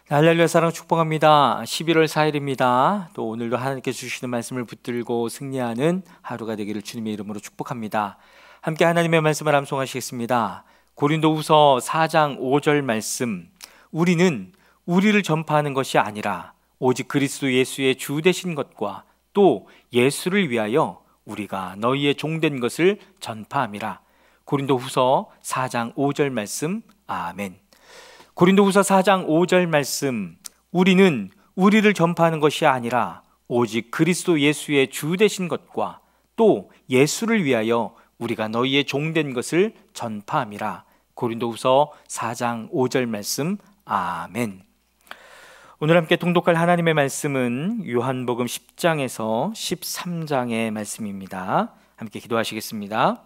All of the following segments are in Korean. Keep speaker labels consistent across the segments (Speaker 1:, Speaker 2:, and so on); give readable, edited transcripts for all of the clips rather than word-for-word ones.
Speaker 1: 할렐루야 사랑 축복합니다. 11월 4일입니다. 또 오늘도 하나님께 주시는 말씀을 붙들고 승리하는 하루가 되기를 주님의 이름으로 축복합니다. 함께 하나님의 말씀을 암송하시겠습니다. 고린도후서 4장 5절 말씀, 우리는 우리를 전파하는 것이 아니라 오직 그리스도 예수의 주 되신 것과 또 예수를 위하여 우리가 너희의 종된 것을 전파함이라. 고린도후서 4장 5절 말씀. 아멘. 고린도후서 4장 5절 말씀, 우리는 우리를 전파하는 것이 아니라 오직 그리스도 예수의 주 되신 것과 또 예수를 위하여 우리가 너희의 종된 것을 전파함이라. 고린도후서 4장 5절 말씀. 아멘. 오늘 함께 통독할 하나님의 말씀은 요한복음 10장에서 13장의 말씀입니다. 함께 기도하시겠습니다.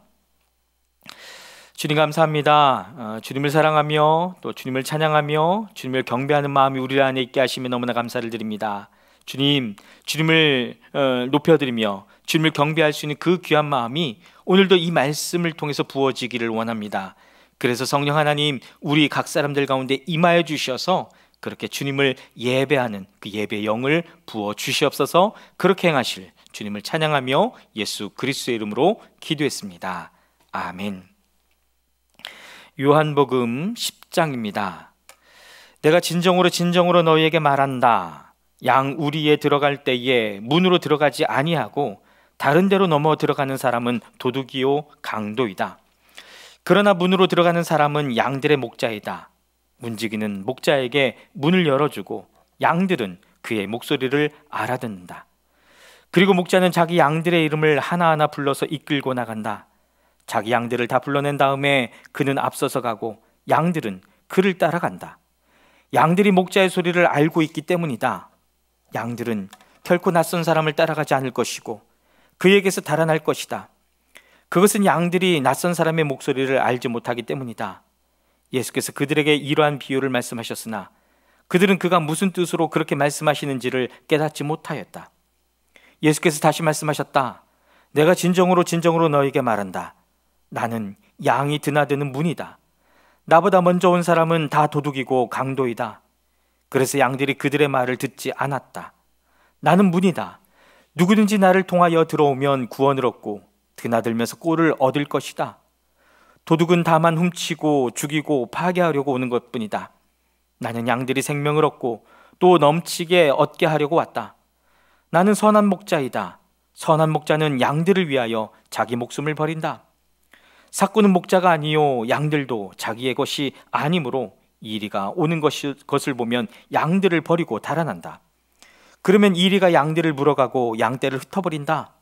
Speaker 1: 주님 감사합니다. 주님을 사랑하며 또 주님을 찬양하며 주님을 경배하는 마음이 우리 안에 있게 하시며 너무나 감사를 드립니다. 주님을 높여드리며 주님을 경배할 수 있는 그 귀한 마음이 오늘도 이 말씀을 통해서 부어지기를 원합니다. 그래서 성령 하나님, 우리 각 사람들 가운데 임하여 주셔서 그렇게 주님을 예배하는 그 예배의 영을 부어 주시옵소서. 그렇게 행하실 주님을 찬양하며 예수 그리스도의 이름으로 기도했습니다. 아멘. 요한복음 10장입니다. 내가 진정으로 너희에게 말한다. 양 우리에 들어갈 때에 문으로 들어가지 아니하고 다른 데로 넘어 들어가는 사람은 도둑이요 강도이다. 그러나 문으로 들어가는 사람은 양들의 목자이다. 문지기는 목자에게 문을 열어주고 양들은 그의 목소리를 알아듣는다. 그리고 목자는 자기 양들의 이름을 하나하나 불러서 이끌고 나간다. 자기 양들을 다 불러낸 다음에 그는 앞서서 가고 양들은 그를 따라간다. 양들이 목자의 소리를 알고 있기 때문이다. 양들은 결코 낯선 사람을 따라가지 않을 것이고 그에게서 달아날 것이다. 그것은 양들이 낯선 사람의 목소리를 알지 못하기 때문이다. 예수께서 그들에게 이러한 비유를 말씀하셨으나 그들은 그가 무슨 뜻으로 그렇게 말씀하시는지를 깨닫지 못하였다. 예수께서 다시 말씀하셨다. 내가 진정으로 너희에게 말한다. 나는 양이 드나드는 문이다. 나보다 먼저 온 사람은 다 도둑이고 강도이다. 그래서 양들이 그들의 말을 듣지 않았다. 나는 문이다. 누구든지 나를 통하여 들어오면 구원을 얻고 드나들면서 꼴을 얻을 것이다. 도둑은 다만 훔치고 죽이고 파괴하려고 오는 것뿐이다. 나는 양들이 생명을 얻고 또 넘치게 얻게 하려고 왔다. 나는 선한 목자이다. 선한 목자는 양들을 위하여 자기 목숨을 버린다. 삭구는 목자가 아니요 양들도 자기의 것이 아니므로 이리가 오는 것을 보면 양들을 버리고 달아난다. 그러면 이리가 양들을 물어가고 양떼를 흩어버린다.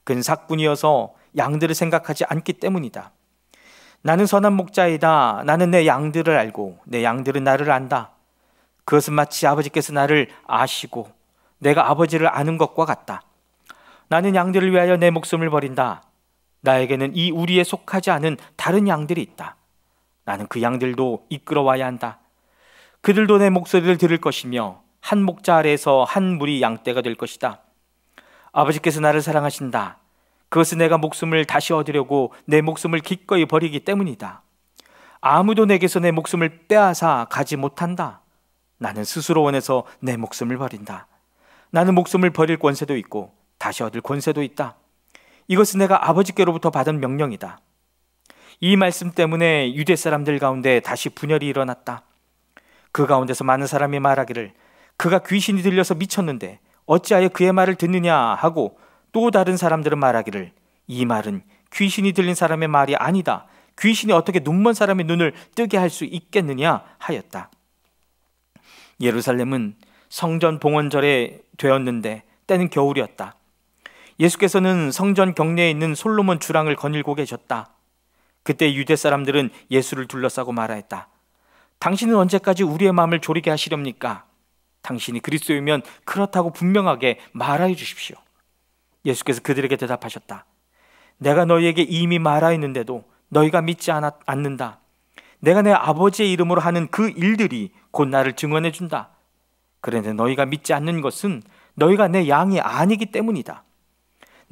Speaker 1: 그는 삭군이어서 양들을 생각하지 않기 때문이다. 나는 선한 목자이다. 나는 내 양들을 알고 내 양들은 나를 안다. 그것은 마치 아버지께서 나를 아시고 내가 아버지를 아는 것과 같다. 나는 양들을 위하여 내 목숨을 버린다. 나에게는 이 우리에 속하지 않은 다른 양들이 있다. 나는 그 양들도 이끌어와야 한다. 그들도 내 목소리를 들을 것이며 한 목자 아래에서 한 무리 양떼가 될 것이다. 아버지께서 나를 사랑하신다. 그것은 내가 목숨을 다시 얻으려고 내 목숨을 기꺼이 버리기 때문이다. 아무도 내게서 내 목숨을 빼앗아 가지 못한다. 나는 스스로 원해서 내 목숨을 버린다. 나는 목숨을 버릴 권세도 있고 다시 얻을 권세도 있다. 이것은 내가 아버지께로부터 받은 명령이다. 이 말씀 때문에 유대 사람들 가운데 다시 분열이 일어났다. 그 가운데서 많은 사람이 말하기를 그가 귀신이 들려서 미쳤는데 어찌하여 그의 말을 듣느냐 하고 또 다른 사람들은 말하기를 이 말은 귀신이 들린 사람의 말이 아니다. 귀신이 어떻게 눈먼 사람의 눈을 뜨게 할 수 있겠느냐 하였다. 예루살렘은 성전 봉헌절에 되었는데 때는 겨울이었다. 예수께서는 성전 경내에 있는 솔로몬 주랑을 거닐고 계셨다. 그때 유대 사람들은 예수를 둘러싸고 말하였다. 당신은 언제까지 우리의 마음을 졸이게 하시렵니까? 당신이 그리스도이면 그렇다고 분명하게 말하여 주십시오. 예수께서 그들에게 대답하셨다. 내가 너희에게 이미 말하였는데도 너희가 믿지 않는다. 내가 내 아버지의 이름으로 하는 그 일들이 곧 나를 증언해 준다. 그런데 너희가 믿지 않는 것은 너희가 내 양이 아니기 때문이다.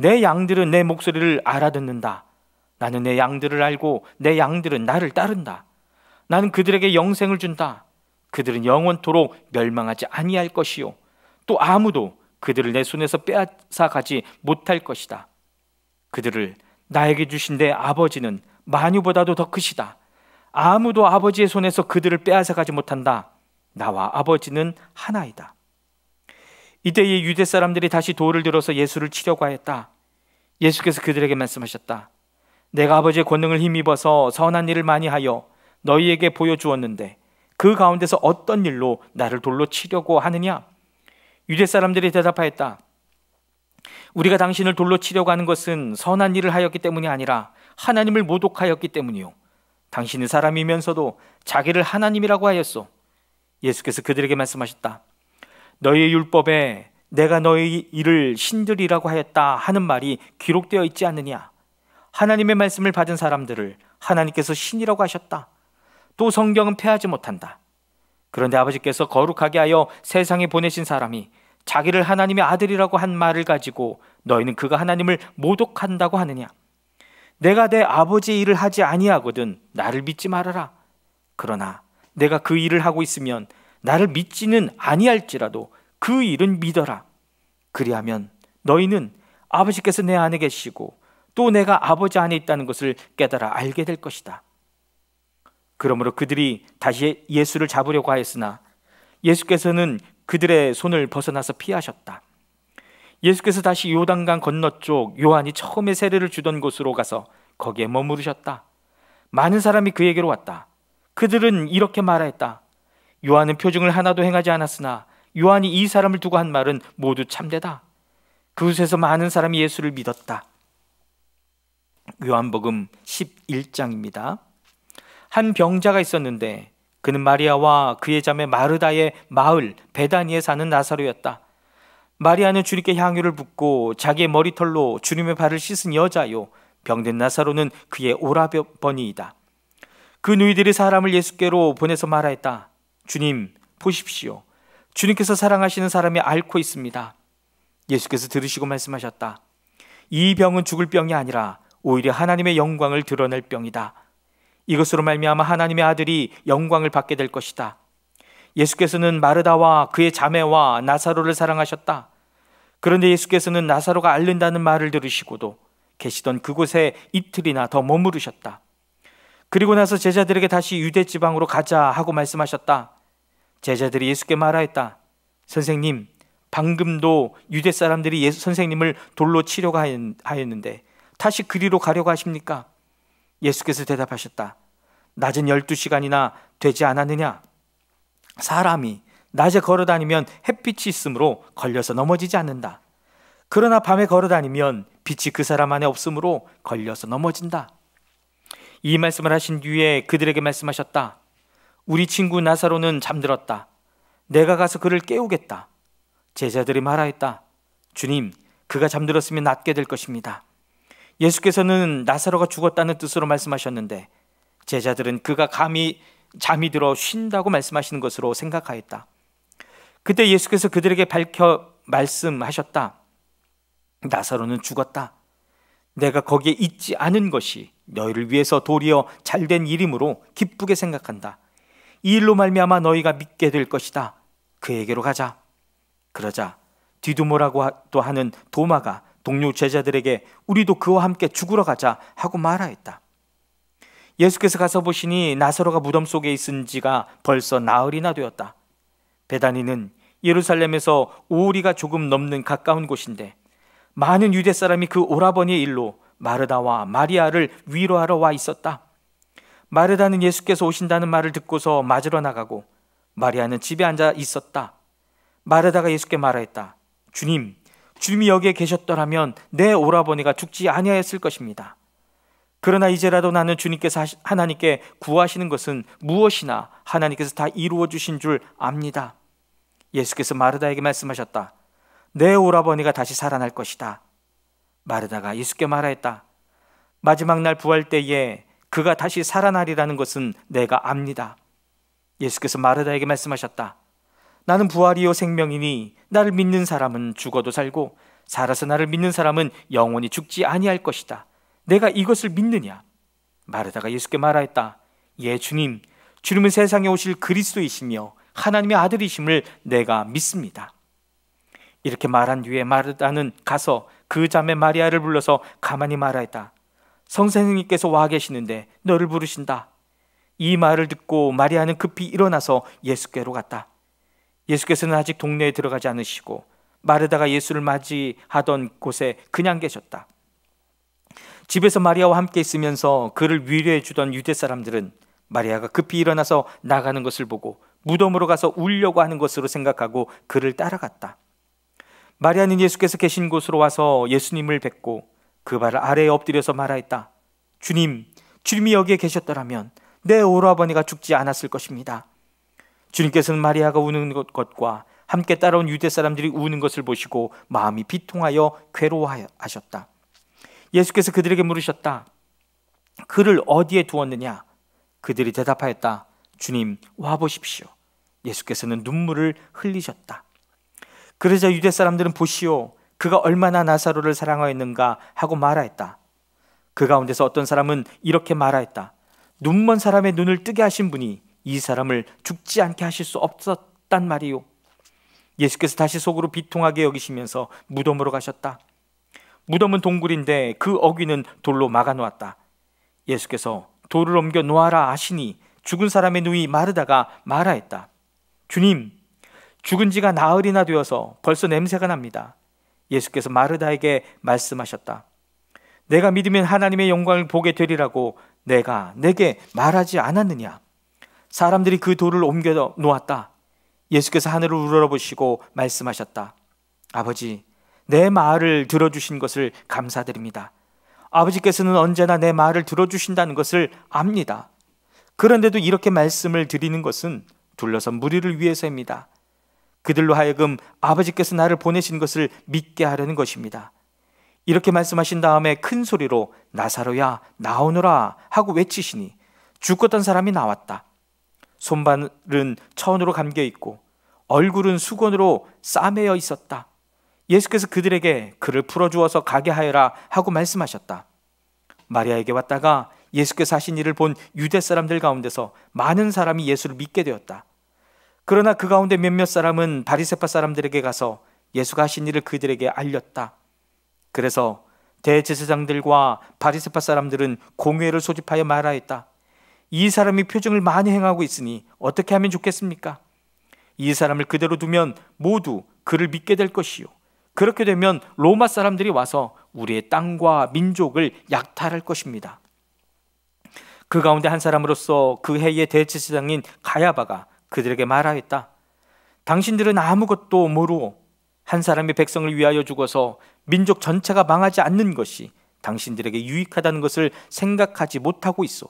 Speaker 1: 내 양들은 내 목소리를 알아듣는다. 나는 내 양들을 알고 내 양들은 나를 따른다. 나는 그들에게 영생을 준다. 그들은 영원토록 멸망하지 아니할 것이요 또 아무도 그들을 내 손에서 빼앗아 가지 못할 것이다. 그들을 나에게 주신 내 아버지는 만유보다도 더 크시다. 아무도 아버지의 손에서 그들을 빼앗아 가지 못한다. 나와 아버지는 하나이다. 이때에 유대 사람들이 다시 돌을 들어서 예수를 치려고 하였다. 예수께서 그들에게 말씀하셨다. 내가 아버지의 권능을 힘입어서 선한 일을 많이 하여 너희에게 보여주었는데 그 가운데서 어떤 일로 나를 돌로 치려고 하느냐? 유대 사람들이 대답하였다. 우리가 당신을 돌로 치려고 하는 것은 선한 일을 하였기 때문이 아니라 하나님을 모독하였기 때문이요 당신은 사람이면서도 자기를 하나님이라고 하였소. 예수께서 그들에게 말씀하셨다. 너희의 율법에 내가 너희 일을 신들이라고 하였다 하는 말이 기록되어 있지 않느냐? 하나님의 말씀을 받은 사람들을 하나님께서 신이라고 하셨다. 또 성경은 폐하지 못한다. 그런데 아버지께서 거룩하게 하여 세상에 보내신 사람이 자기를 하나님의 아들이라고 한 말을 가지고 너희는 그가 하나님을 모독한다고 하느냐? 내가 내 아버지의 일을 하지 아니하거든 나를 믿지 말아라. 그러나 내가 그 일을 하고 있으면 나를 믿지는 아니할지라도 그 일은 믿어라. 그리하면 너희는 아버지께서 내 안에 계시고 또 내가 아버지 안에 있다는 것을 깨달아 알게 될 것이다. 그러므로 그들이 다시 예수를 잡으려고 하였으나 예수께서는 그들의 손을 벗어나서 피하셨다. 예수께서 다시 요단강 건너쪽 요한이 처음에 세례를 주던 곳으로 가서 거기에 머무르셨다. 많은 사람이 그에게로 왔다. 그들은 이렇게 말하였다. 요한은 표징을 하나도 행하지 않았으나 요한이 이 사람을 두고 한 말은 모두 참되다. 그곳에서 많은 사람이 예수를 믿었다. 요한복음 11장입니다. 한 병자가 있었는데 그는 마리아와 그의 자매 마르다의 마을 베다니에 사는 나사로였다. 마리아는 주님께 향유를 붓고 자기의 머리털로 주님의 발을 씻은 여자요 병든 나사로는 그의 오라버니이다. 그 누이들이 사람을 예수께로 보내서 말하였다. 주님 보십시오. 주님께서 사랑하시는 사람이 앓고 있습니다. 예수께서 들으시고 말씀하셨다. 이 병은 죽을 병이 아니라 오히려 하나님의 영광을 드러낼 병이다. 이것으로 말미암아 하나님의 아들이 영광을 받게 될 것이다. 예수께서는 마르다와 그의 자매와 나사로를 사랑하셨다. 그런데 예수께서는 나사로가 앓는다는 말을 들으시고도 계시던 그곳에 이틀이나 더 머무르셨다. 그리고 나서 제자들에게 다시 유대 지방으로 가자 하고 말씀하셨다. 제자들이 예수께 말하였다. 선생님, 방금도 유대 사람들이 선생님을 돌로 치려고 하였는데 다시 그리로 가려고 하십니까? 예수께서 대답하셨다. 낮은 12시간이나 되지 않았느냐? 사람이 낮에 걸어다니면 햇빛이 있으므로 걸려서 넘어지지 않는다. 그러나 밤에 걸어다니면 빛이 그 사람 안에 없으므로 걸려서 넘어진다. 이 말씀을 하신 뒤에 그들에게 말씀하셨다. 우리 친구 나사로는 잠들었다. 내가 가서 그를 깨우겠다. 제자들이 말하였다. 주님, 그가 잠들었으면 낫게 될 것입니다. 예수께서는 나사로가 죽었다는 뜻으로 말씀하셨는데 제자들은 그가 감히 잠이 들어 쉰다고 말씀하시는 것으로 생각하였다. 그때 예수께서 그들에게 밝혀 말씀하셨다. 나사로는 죽었다. 내가 거기에 있지 않은 것이 너희를 위해서 도리어 잘된 일이므로 기쁘게 생각한다. 이 일로 말미암아 너희가 믿게 될 것이다. 그에게로 가자. 그러자 디두모라고 하는 도마가 동료 제자들에게 우리도 그와 함께 죽으러 가자 하고 말하였다. 예수께서 가서 보시니 나사로가 무덤 속에 있은 지가 벌써 나흘이나 되었다. 베다니는 예루살렘에서 5리가 조금 넘는 가까운 곳인데 많은 유대 사람이 그 오라버니의 일로 마르다와 마리아를 위로하러 와 있었다. 마르다는 예수께서 오신다는 말을 듣고서 맞으러 나가고 마리아는 집에 앉아 있었다. 마르다가 예수께 말하였다. 주님이 여기에 계셨더라면 내 오라버니가 죽지 아니하였을 것입니다. 그러나 이제라도 나는 주님께서 하나님께 구하시는 것은 무엇이나 하나님께서 다 이루어 주신 줄 압니다. 예수께서 마르다에게 말씀하셨다. 내 오라버니가 다시 살아날 것이다. 마르다가 예수께 말하였다. 마지막 날 부활 때에 그가 다시 살아나리라는 것은 내가 압니다. 예수께서 마르다에게 말씀하셨다. 나는 부활이요 생명이니 나를 믿는 사람은 죽어도 살고 살아서 나를 믿는 사람은 영원히 죽지 아니할 것이다. 내가 이것을 믿느냐? 마르다가 예수께 말하였다. 예, 주님은 세상에 오실 그리스도이시며 하나님의 아들이심을 내가 믿습니다. 이렇게 말한 뒤에 마르다는 가서 그 자매 마리아를 불러서 가만히 말하였다. 선생님께서 와 계시는데 너를 부르신다. 이 말을 듣고 마리아는 급히 일어나서 예수께로 갔다. 예수께서는 아직 동네에 들어가지 않으시고 마르다가 예수를 맞이하던 곳에 그냥 계셨다. 집에서 마리아와 함께 있으면서 그를 위로해 주던 유대 사람들은 마리아가 급히 일어나서 나가는 것을 보고 무덤으로 가서 울려고 하는 것으로 생각하고 그를 따라갔다. 마리아는 예수께서 계신 곳으로 와서 예수님을 뵙고 그 발 아래에 엎드려서 말하였다. 주님이 여기에 계셨더라면 내 오라버니가 죽지 않았을 것입니다. 주님께서는 마리아가 우는 것과 함께 따라온 유대 사람들이 우는 것을 보시고 마음이 비통하여 괴로워하셨다. 예수께서 그들에게 물으셨다. 그를 어디에 두었느냐? 그들이 대답하였다. 주님, 와보십시오. 예수께서는 눈물을 흘리셨다. 그러자 유대 사람들은 보시오, 그가 얼마나 나사로를 사랑하였는가 하고 말하였다. 그 가운데서 어떤 사람은 이렇게 말하였다. 눈먼 사람의 눈을 뜨게 하신 분이 이 사람을 죽지 않게 하실 수 없었단 말이오. 예수께서 다시 속으로 비통하게 여기시면서 무덤으로 가셨다. 무덤은 동굴인데 그 어귀는 돌로 막아놓았다. 예수께서 돌을 옮겨 놓아라 하시니 죽은 사람의 누이 마르다가 말하였다. 주님, 죽은 지가 나흘이나 되어서 벌써 냄새가 납니다. 예수께서 마르다에게 말씀하셨다. 내가 믿으면 하나님의 영광을 보게 되리라고 내가 내게 말하지 않았느냐? 사람들이 그 돌을 옮겨 놓았다. 예수께서 하늘을 우러러보시고 말씀하셨다. 아버지, 내 말을 들어주신 것을 감사드립니다. 아버지께서는 언제나 내 말을 들어주신다는 것을 압니다. 그런데도 이렇게 말씀을 드리는 것은 둘러선 무리를 위해서입니다. 그들로 하여금 아버지께서 나를 보내신 것을 믿게 하려는 것입니다. 이렇게 말씀하신 다음에 큰 소리로 나사로야 나오너라 하고 외치시니 죽었던 사람이 나왔다. 손발은 천으로 감겨 있고 얼굴은 수건으로 싸매어 있었다. 예수께서 그들에게 그를 풀어주어서 가게 하여라 하고 말씀하셨다. 마리아에게 왔다가 예수께서 하신 일을 본 유대 사람들 가운데서 많은 사람이 예수를 믿게 되었다. 그러나 그 가운데 몇몇 사람은 바리새파 사람들에게 가서 예수가 하신 일을 그들에게 알렸다. 그래서 대제사장들과 바리새파 사람들은 공회를 소집하여 말하였다. 이 사람이 표징을 많이 행하고 있으니 어떻게 하면 좋겠습니까? 이 사람을 그대로 두면 모두 그를 믿게 될 것이요, 그렇게 되면 로마 사람들이 와서 우리의 땅과 민족을 약탈할 것입니다. 그 가운데 한 사람으로서 그 해의 대제사장인 가야바가 그들에게 말하였다. 당신들은 아무것도 모르고 한 사람이 백성을 위하여 죽어서 민족 전체가 망하지 않는 것이 당신들에게 유익하다는 것을 생각하지 못하고 있어.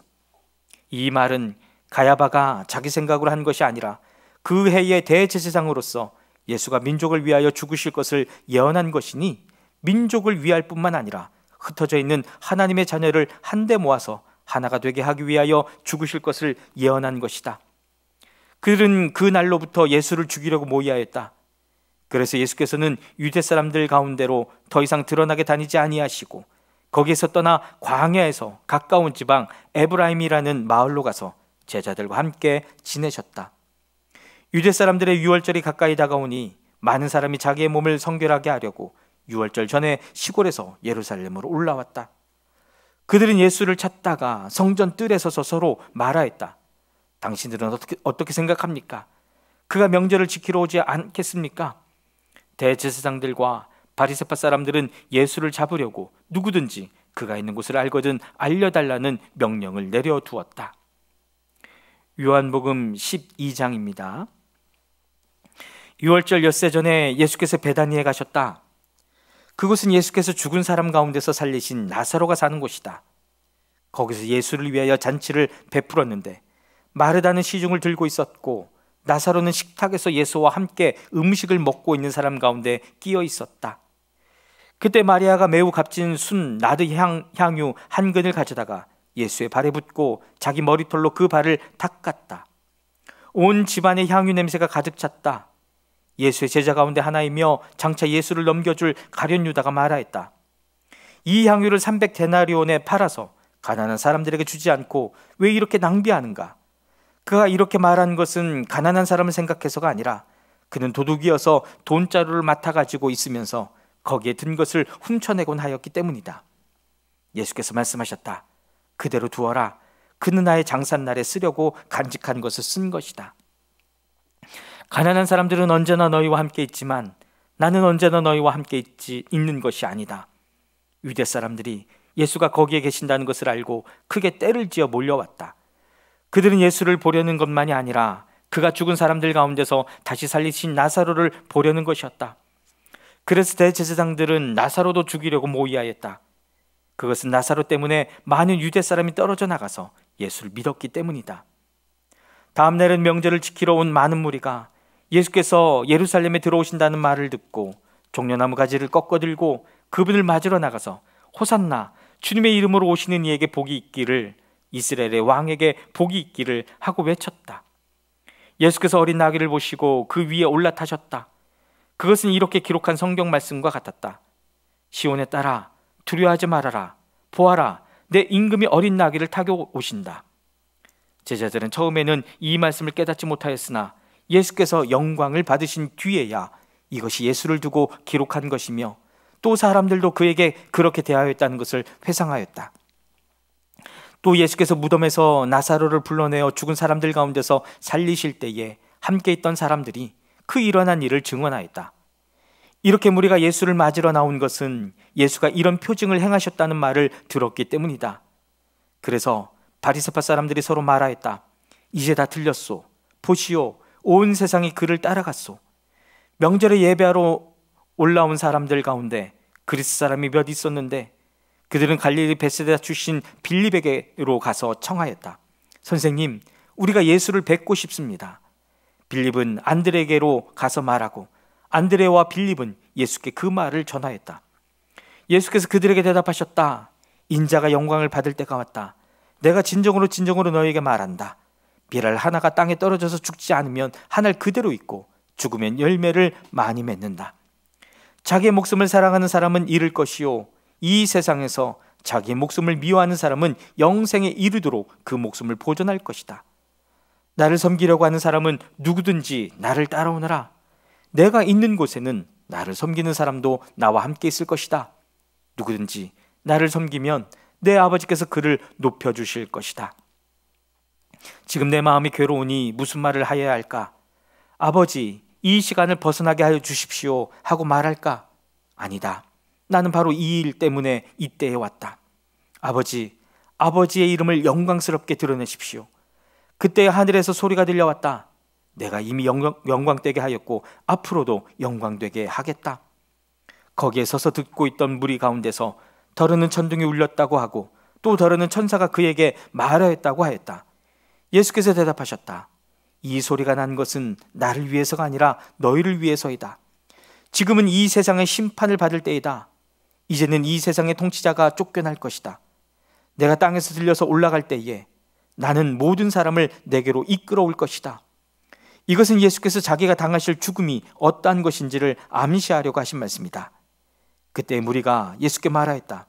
Speaker 1: 이 말은 가야바가 자기 생각으로 한 것이 아니라 그 해의 대제사장으로서 예수가 민족을 위하여 죽으실 것을 예언한 것이니 민족을 위할 뿐만 아니라 흩어져 있는 하나님의 자녀를 한데 모아서 하나가 되게 하기 위하여 죽으실 것을 예언한 것이다. 그들은 그 날로부터 예수를 죽이려고 모의하였다. 그래서 예수께서는 유대 사람들 가운데로 더 이상 드러나게 다니지 아니하시고 거기에서 떠나 광야에서 가까운 지방 에브라임이라는 마을로 가서 제자들과 함께 지내셨다. 유대 사람들의 유월절이 가까이 다가오니 많은 사람이 자기의 몸을 성결하게 하려고 유월절 전에 시골에서 예루살렘으로 올라왔다. 그들은 예수를 찾다가 성전 뜰에 서서 서로 말하였다. 당신들은 어떻게 생각합니까? 그가 명절을 지키러 오지 않겠습니까? 대제사장들과 바리새파 사람들은 예수를 잡으려고 누구든지 그가 있는 곳을 알거든 알려달라는 명령을 내려두었다. 요한복음 12장입니다. 유월절 엿새 전에 예수께서 베다니에 가셨다. 그곳은 예수께서 죽은 사람 가운데서 살리신 나사로가 사는 곳이다. 거기서 예수를 위하여 잔치를 베풀었는데 마르다는 시중을 들고 있었고 나사로는 식탁에서 예수와 함께 음식을 먹고 있는 사람 가운데 끼어 있었다. 그때 마리아가 매우 값진 순 나드 향유 한 근을 가져다가 예수의 발에 붓고 자기 머리털로 그 발을 닦았다. 온 집안에 향유 냄새가 가득 찼다. 예수의 제자 가운데 하나이며 장차 예수를 넘겨줄 가룟 유다가 말하였다. 이 향유를 300데나리온에 팔아서 가난한 사람들에게 주지 않고 왜 이렇게 낭비하는가? 그가 이렇게 말한 것은 가난한 사람을 생각해서가 아니라 그는 도둑이어서 돈자루를 맡아가지고 있으면서 거기에 든 것을 훔쳐내곤 하였기 때문이다. 예수께서 말씀하셨다. 그대로 두어라. 그는 나의 장삿날에 쓰려고 간직한 것을 쓴 것이다. 가난한 사람들은 언제나 너희와 함께 있지만 나는 언제나 너희와 함께 있는 것이 아니다. 유대 사람들이 예수가 거기에 계신다는 것을 알고 크게 떼를 지어 몰려왔다. 그들은 예수를 보려는 것만이 아니라 그가 죽은 사람들 가운데서 다시 살리신 나사로를 보려는 것이었다. 그래서 대제사장들은 나사로도 죽이려고 모의하였다. 그것은 나사로 때문에 많은 유대 사람이 떨어져 나가서 예수를 믿었기 때문이다. 다음 날은 명절을 지키러 온 많은 무리가 예수께서 예루살렘에 들어오신다는 말을 듣고 종려나무 가지를 꺾어들고 그분을 맞으러 나가서 호산나, 주님의 이름으로 오시는 이에게 복이 있기를, 이스라엘의 왕에게 복이 있기를 하고 외쳤다. 예수께서 어린 나귀를 보시고 그 위에 올라타셨다. 그것은 이렇게 기록한 성경 말씀과 같았다. 시온에 따라 두려워하지 말아라. 보아라, 내 임금이 어린 나귀를 타고 오신다. 제자들은 처음에는 이 말씀을 깨닫지 못하였으나 예수께서 영광을 받으신 뒤에야 이것이 예수를 두고 기록한 것이며 또 사람들도 그에게 그렇게 대하였다는 것을 회상하였다. 또 예수께서 무덤에서 나사로를 불러내어 죽은 사람들 가운데서 살리실 때에 함께 있던 사람들이 그 일어난 일을 증언하였다. 이렇게 무리가 예수를 맞으러 나온 것은 예수가 이런 표징을 행하셨다는 말을 들었기 때문이다. 그래서 바리새파 사람들이 서로 말하였다. 이제 다 들렸소. 보시오, 온 세상이 그를 따라갔소. 명절에 예배하러 올라온 사람들 가운데 그리스 사람이 몇 있었는데 그들은 갈릴리 베세다 출신 빌립에게로 가서 청하였다. 선생님, 우리가 예수를 뵙고 싶습니다. 빌립은 안드레에게로 가서 말하고 안드레와 빌립은 예수께 그 말을 전하였다. 예수께서 그들에게 대답하셨다. 인자가 영광을 받을 때가 왔다. 내가 진정으로 너희에게 말한다. 비랄 하나가 땅에 떨어져서 죽지 않으면 한 알 그대로 있고 죽으면 열매를 많이 맺는다. 자기의 목숨을 사랑하는 사람은 잃을 것이요, 이 세상에서 자기의 목숨을 미워하는 사람은 영생에 이르도록 그 목숨을 보존할 것이다. 나를 섬기려고 하는 사람은 누구든지 나를 따라오너라. 내가 있는 곳에는 나를 섬기는 사람도 나와 함께 있을 것이다. 누구든지 나를 섬기면 내 아버지께서 그를 높여주실 것이다. 지금 내 마음이 괴로우니 무슨 말을 하여야 할까? 아버지, 이 시간을 벗어나게 하여 주십시오 하고 말할까? 아니다. 나는 바로 이 일 때문에 이때에 왔다. 아버지, 아버지의 이름을 영광스럽게 드러내십시오. 그때 하늘에서 소리가 들려왔다. 내가 이미 영광되게 하였고 앞으로도 영광되게 하겠다. 거기에 서서 듣고 있던 무리 가운데서 더러는 천둥이 울렸다고 하고 또 더러는 천사가 그에게 말하였다고 하였다. 예수께서 대답하셨다. 이 소리가 난 것은 나를 위해서가 아니라 너희를 위해서이다. 지금은 이 세상의 심판을 받을 때이다. 이제는 이 세상의 통치자가 쫓겨날 것이다. 내가 땅에서 들려서 올라갈 때에 나는 모든 사람을 내게로 이끌어올 것이다. 이것은 예수께서 자기가 당하실 죽음이 어떠한 것인지를 암시하려고 하신 말씀이다. 그때 무리가 예수께 말하였다.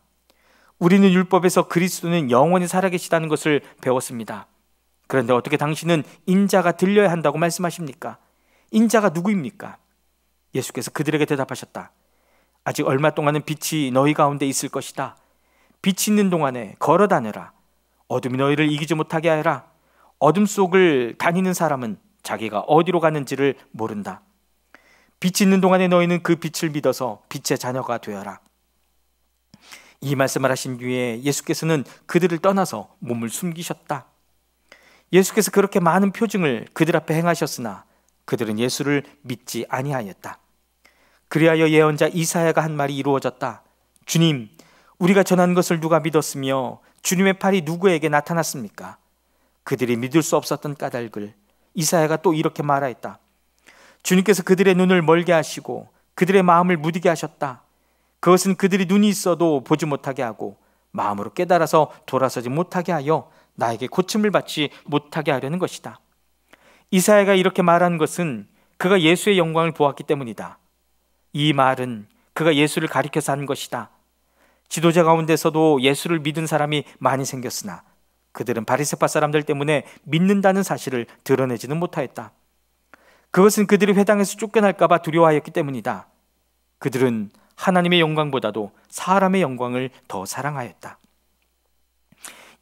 Speaker 1: 우리는 율법에서 그리스도는 영원히 살아계시다는 것을 배웠습니다. 그런데 어떻게 당신은 인자가 들려야 한다고 말씀하십니까? 인자가 누구입니까? 예수께서 그들에게 대답하셨다. 아직 얼마 동안은 빛이 너희 가운데 있을 것이다. 빛이 있는 동안에 걸어 다녀라. 어둠이 너희를 이기지 못하게 하여라. 어둠 속을 다니는 사람은 자기가 어디로 가는지를 모른다. 빛이 있는 동안에 너희는 그 빛을 믿어서 빛의 자녀가 되어라. 이 말씀을 하신 뒤에 예수께서는 그들을 떠나서 몸을 숨기셨다. 예수께서 그렇게 많은 표징을 그들 앞에 행하셨으나 그들은 예수를 믿지 아니하였다. 그리하여 예언자 이사야가 한 말이 이루어졌다. 주님, 우리가 전한 것을 누가 믿었으며 주님의 팔이 누구에게 나타났습니까? 그들이 믿을 수 없었던 까닭을 이사야가 또 이렇게 말하였다. 주님께서 그들의 눈을 멀게 하시고 그들의 마음을 무디게 하셨다. 그것은 그들이 눈이 있어도 보지 못하게 하고 마음으로 깨달아서 돌아서지 못하게 하여 나에게 고침을 받지 못하게 하려는 것이다. 이사야가 이렇게 말한 것은 그가 예수의 영광을 보았기 때문이다. 이 말은 그가 예수를 가리켜서 한 것이다. 지도자 가운데서도 예수를 믿은 사람이 많이 생겼으나 그들은 바리새파 사람들 때문에 믿는다는 사실을 드러내지는 못하였다. 그것은 그들이 회당에서 쫓겨날까 봐 두려워하였기 때문이다. 그들은 하나님의 영광보다도 사람의 영광을 더 사랑하였다.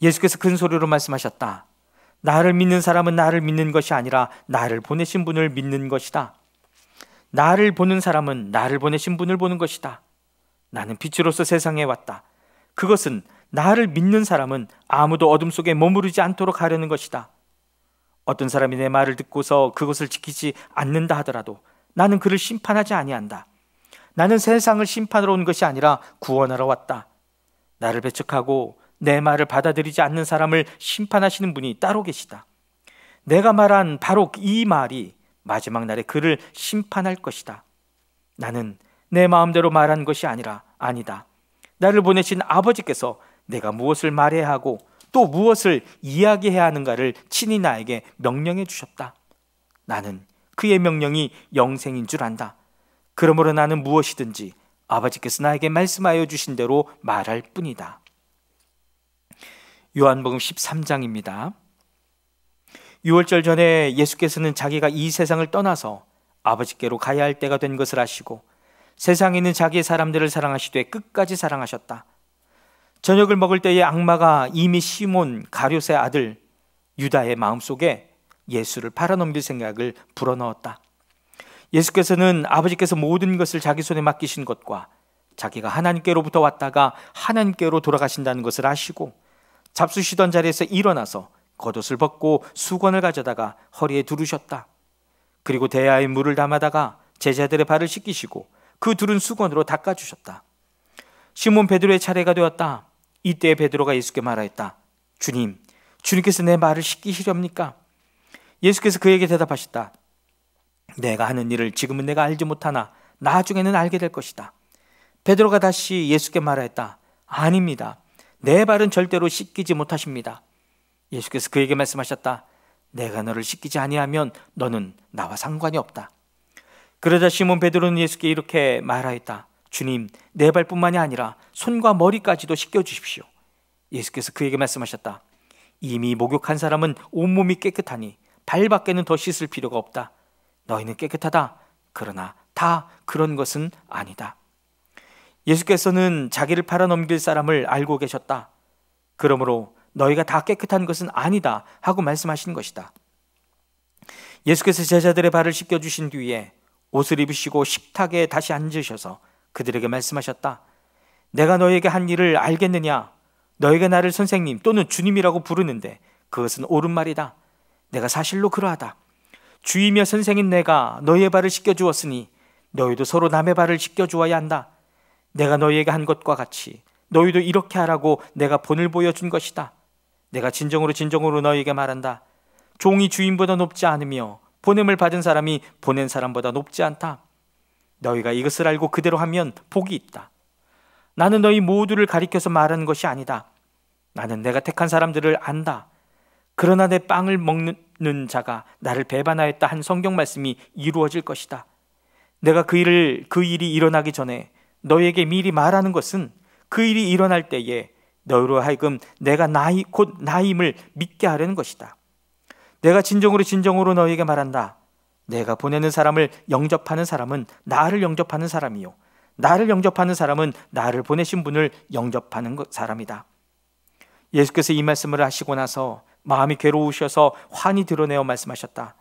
Speaker 1: 예수께서 큰 소리로 말씀하셨다. 나를 믿는 사람은 나를 믿는 것이 아니라 나를 보내신 분을 믿는 것이다. 나를 보는 사람은 나를 보내신 분을 보는 것이다. 나는 빛으로서 세상에 왔다. 그것은 나를 믿는 사람은 아무도 어둠 속에 머무르지 않도록 하려는 것이다. 어떤 사람이 내 말을 듣고서 그것을 지키지 않는다 하더라도 나는 그를 심판하지 아니한다. 나는 세상을 심판하러 온 것이 아니라 구원하러 왔다. 나를 배척하고 내 말을 받아들이지 않는 사람을 심판하시는 분이 따로 계시다. 내가 말한 바로 이 말이 마지막 날에 그를 심판할 것이다. 나는 내 마음대로 말한 것이 아니다. 나를 보내신 아버지께서 내가 무엇을 말해야 하고 또 무엇을 이야기해야 하는가를 친히 나에게 명령해 주셨다. 나는 그의 명령이 영생인 줄 안다. 그러므로 나는 무엇이든지 아버지께서 나에게 말씀하여 주신 대로 말할 뿐이다. 요한복음 13장입니다. 6월절 전에 예수께서는 자기가 이 세상을 떠나서 아버지께로 가야 할 때가 된 것을 아시고 세상에 있는 자기의 사람들을 사랑하시되 끝까지 사랑하셨다. 저녁을 먹을 때에 악마가 이미 시몬 가룟의 아들 유다의 마음속에 예수를 팔아넘길 생각을 불어넣었다. 예수께서는 아버지께서 모든 것을 자기 손에 맡기신 것과 자기가 하나님께로부터 왔다가 하나님께로 돌아가신다는 것을 아시고 잡수시던 자리에서 일어나서 겉옷을 벗고 수건을 가져다가 허리에 두르셨다. 그리고 대야에 물을 담아다가 제자들의 발을 씻기시고 그 두른 수건으로 닦아주셨다. 시몬 베드로의 차례가 되었다. 이때 베드로가 예수께 말하였다. 주님, 주님께서 내 발을 씻기시렵니까? 예수께서 그에게 대답하셨다. 내가 하는 일을 지금은 내가 알지 못하나 나중에는 알게 될 것이다. 베드로가 다시 예수께 말하였다. 아닙니다. 내 발은 절대로 씻기지 못하십니다. 예수께서 그에게 말씀하셨다. 내가 너를 씻기지 아니하면 너는 나와 상관이 없다. 그러자 시몬 베드로는 예수께 이렇게 말하였다. 주님, 내 발뿐만이 아니라 손과 머리까지도 씻겨주십시오. 예수께서 그에게 말씀하셨다. 이미 목욕한 사람은 온몸이 깨끗하니 발밖에는 더 씻을 필요가 없다. 너희는 깨끗하다. 그러나 다 그런 것은 아니다. 예수께서는 자기를 팔아넘길 사람을 알고 계셨다. 그러므로 너희가 다 깨끗한 것은 아니다 하고 말씀하신 것이다. 예수께서 제자들의 발을 씻겨주신 뒤에 옷을 입으시고 식탁에 다시 앉으셔서 그들에게 말씀하셨다. 내가 너에게 한 일을 알겠느냐? 너희가 나를 선생님 또는 주님이라고 부르는데 그것은 옳은 말이다. 내가 사실로 그러하다. 주이며 선생인 내가 너희의 발을 씻겨주었으니 너희도 서로 남의 발을 씻겨주어야 한다. 내가 너희에게 한 것과 같이 너희도 이렇게 하라고 내가 본을 보여준 것이다. 내가 진정으로 너희에게 말한다. 종이 주인보다 높지 않으며 보냄을 받은 사람이 보낸 사람보다 높지 않다. 너희가 이것을 알고 그대로 하면 복이 있다. 나는 너희 모두를 가리켜서 말하는 것이 아니다. 나는 내가 택한 사람들을 안다. 그러나 내 빵을 먹는 자가 나를 배반하였다 한 성경 말씀이 이루어질 것이다. 내가 그 일이 일어나기 전에 너희에게 미리 말하는 것은 그 일이 일어날 때에 너희로 하여금 내가 곧 나임을 믿게 하려는 것이다. 내가 진정으로 너희에게 말한다. 내가 보내는 사람을 영접하는 사람은 나를 영접하는 사람이요 나를 영접하는 사람은 나를 보내신 분을 영접하는 사람이다. 예수께서 이 말씀을 하시고 나서 마음이 괴로우셔서 환히 드러내어 말씀하셨다.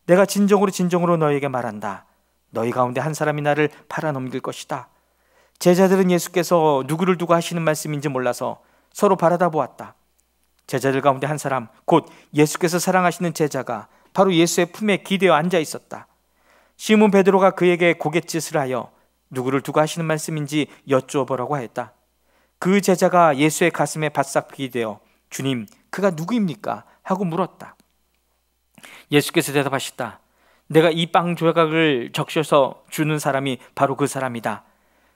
Speaker 1: 내가 진정으로 너희에게 말한다. 너희 가운데 한 사람이 나를 팔아넘길 것이다. 제자들은 예수께서 누구를 두고 하시는 말씀인지 몰라서 서로 바라다 보았다. 제자들 가운데 한 사람, 곧 예수께서 사랑하시는 제자가 바로 예수의 품에 기대어 앉아 있었다. 시몬 베드로가 그에게 고갯짓을 하여 누구를 두고 하시는 말씀인지 여쭈어보라고 하였다. 그 제자가 예수의 가슴에 바싹 기대어 주님, 그가 누구입니까? 하고 물었다. 예수께서 대답하셨다. 내가 이 빵 조각을 적셔서 주는 사람이 바로 그 사람이다.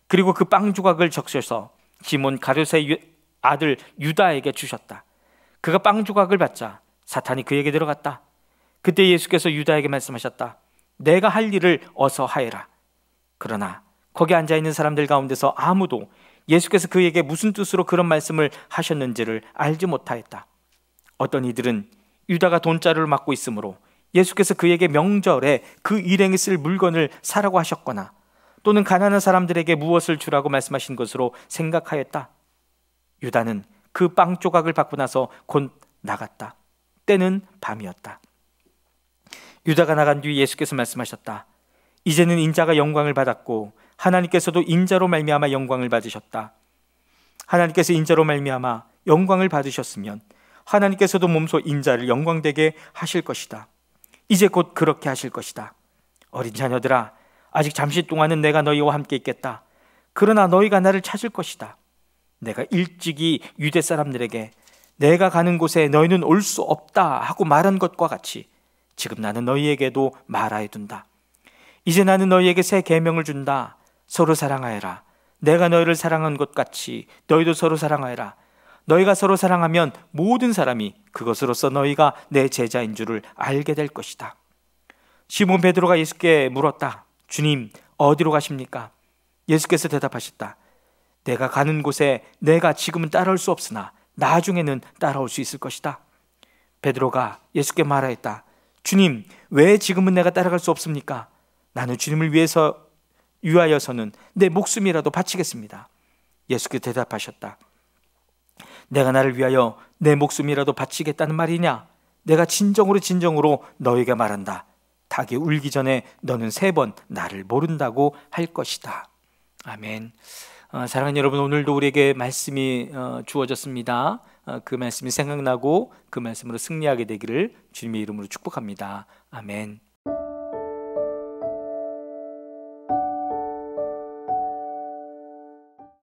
Speaker 1: 그리고 그 빵 조각을 적셔서 시몬 가룟의 아들 유다에게 주셨다. 그가 빵 조각을 받자 사탄이 그에게 들어갔다. 그때 예수께서 유다에게 말씀하셨다. 내가 할 일을 어서 하여라. 그러나 거기 앉아있는 사람들 가운데서 아무도 예수께서 그에게 무슨 뜻으로 그런 말씀을 하셨는지를 알지 못하였다. 어떤 이들은 유다가 돈자루를 맡고 있으므로 예수께서 그에게 명절에 그 일행이 쓸 물건을 사라고 하셨거나 또는 가난한 사람들에게 무엇을 주라고 말씀하신 것으로 생각하였다. 유다는 그 빵 조각을 받고 나서 곧 나갔다. 때는 밤이었다. 유다가 나간 뒤 예수께서 말씀하셨다. 이제는 인자가 영광을 받았고 하나님께서도 인자로 말미암아 영광을 받으셨다. 하나님께서 인자로 말미암아 영광을 받으셨으면 하나님께서도 몸소 인자를 영광되게 하실 것이다. 이제 곧 그렇게 하실 것이다. 어린 자녀들아, 아직 잠시 동안은 내가 너희와 함께 있겠다. 그러나 너희가 나를 찾을 것이다. 내가 일찍이 유대 사람들에게 내가 가는 곳에 너희는 올 수 없다 하고 말한 것과 같이 지금 나는 너희에게도 말하여 둔다. 이제 나는 너희에게 새 계명을 준다. 서로 사랑하여라. 내가 너희를 사랑한 것 같이 너희도 서로 사랑하여라. 너희가 서로 사랑하면 모든 사람이 그것으로서 너희가 내 제자인 줄을 알게 될 것이다. 시몬 베드로가 예수께 물었다. 주님, 어디로 가십니까? 예수께서 대답하셨다. 내가 가는 곳에 내가 지금은 따라올 수 없으나 나중에는 따라올 수 있을 것이다. 베드로가 예수께 말하였다. 주님, 왜 지금은 내가 따라갈 수 없습니까? 나는 주님을 위하여서는 내 목숨이라도 바치겠습니다. 예수께서 대답하셨다. 내가 나를 위하여 내 목숨이라도 바치겠다는 말이냐? 내가 진정으로 너에게 말한다. 닭이 울기 전에 너는 3번 나를 모른다고 할 것이다. 아멘. 사랑하는 여러분, 오늘도 우리에게 말씀이 주어졌습니다. 그 말씀이 생각나고 그 말씀으로 승리하게 되기를 주님의 이름으로 축복합니다. 아멘.